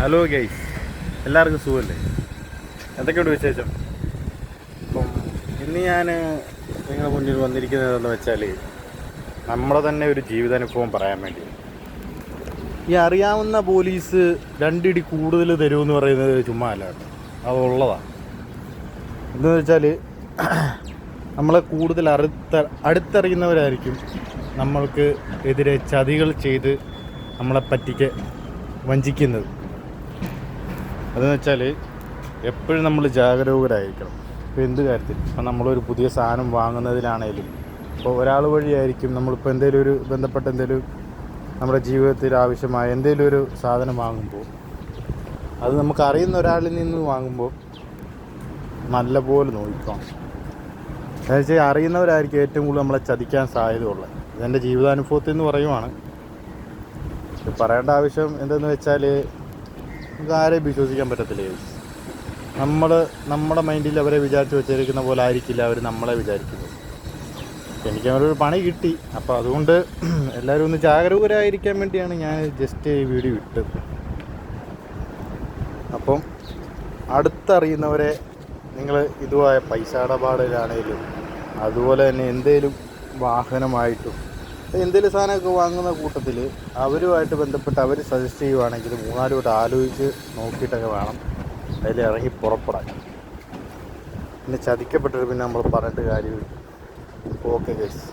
Hello guys, എല്ലാവർക്കും സുഖമല്ലേ? എന്തൊക്കെയുണ്ട് വിശേഷം? അപ്പം ഇന്ന് ഞാൻ നിങ്ങളുടെ മുന്നിൽ വന്നിരിക്കുന്നതെന്ന് വെച്ചാൽ നമ്മുടെ തന്നെ ഒരു ജീവിതാനുഭവം പറയാൻ വേണ്ടി. ഈ അറിയാവുന്ന പോലീസ് രണ്ടിടി കൂടുതൽ തരുമെന്ന് പറയുന്നത് ചുമ്മാ അല്ല കേട്ടോ, അതുള്ളതാണ്. എന്താണെന്ന് വെച്ചാൽ നമ്മളെ കൂടുതൽ അടുത്തറിയുന്നവരായിരിക്കും നമ്മൾക്ക് എതിരെ ചതികൾ ചെയ്ത് നമ്മളെ പറ്റിക്ക് വഞ്ചിക്കുന്നത്. അതെന്ന് വെച്ചാൽ എപ്പോഴും നമ്മൾ ജാഗരൂകരായിരിക്കണം. ഇപ്പോൾ എന്ത് കാര്യത്തിൽ, ഇപ്പം നമ്മളൊരു പുതിയ സാധനം വാങ്ങുന്നതിനാണേലും, ഇപ്പോൾ ഒരാൾ വഴിയായിരിക്കും നമ്മളിപ്പോൾ എന്തെങ്കിലും ബന്ധപ്പെട്ട എന്തെങ്കിലും നമ്മുടെ ജീവിതത്തിൽ ആവശ്യമായ എന്തെങ്കിലും ഒരു സാധനം വാങ്ങുമ്പോൾ അത് നമുക്ക് അറിയുന്ന ഒരാളിൽ നിന്ന് വാങ്ങുമ്പോൾ നല്ലപോലെ നോക്കണം. എന്ന് വെച്ചാൽ അറിയുന്നവരായിരിക്കും ഏറ്റവും കൂടുതൽ നമ്മളെ ചതിക്കാൻ സാധ്യതയുള്ളത്. ഇതെൻ്റെ ജീവിതാനുഭവത്തിൽ നിന്ന് പറയുവാണ്. പറയേണ്ട ആവശ്യം എന്തെന്ന് വെച്ചാൽ നമുക്ക് ആരെയും വിശ്വസിക്കാൻ പറ്റത്തില്ല. നമ്മുടെ മൈൻഡിൽ അവരെ വിചാരിച്ച് വെച്ചിരിക്കുന്ന പോലെ ആയിരിക്കില്ല അവർ നമ്മളെ വിചാരിക്കുന്നത്. എനിക്ക് അവരൊരു പണി കിട്ടി, അപ്പോൾ അതുകൊണ്ട് എല്ലാവരും ഒന്ന് ജാഗരൂകരായിരിക്കാൻ വേണ്ടിയാണ് ഞാൻ ജസ്റ്റ് ഈ വീഡിയോ ഇട്ടത്. അപ്പം അടുത്തറിയുന്നവരെ നിങ്ങൾ ഇതുമായ പൈസ ഇടപാടിലാണെങ്കിലും അതുപോലെ തന്നെ എന്തെങ്കിലും വാഹനമായിട്ടും എന്തെങ്കിലും സാധനമൊക്കെ വാങ്ങുന്ന കൂട്ടത്തിൽ അവരുമായിട്ട് ബന്ധപ്പെട്ട് അവർ സജസ്റ്റ് ചെയ്യുവാണെങ്കിൽ മൂന്നാല് വട്ടം ആലോചിച്ച് നോക്കിയിട്ടൊക്കെ വേണം അതിൽ ഇറങ്ങി പുറപ്പെടാൻ. പിന്നെ ചതിക്കപ്പെട്ടിട്ട് പിന്നെ നമ്മൾ പറഞ്ഞിട്ട് കാര്യമില്ല. Okay guys.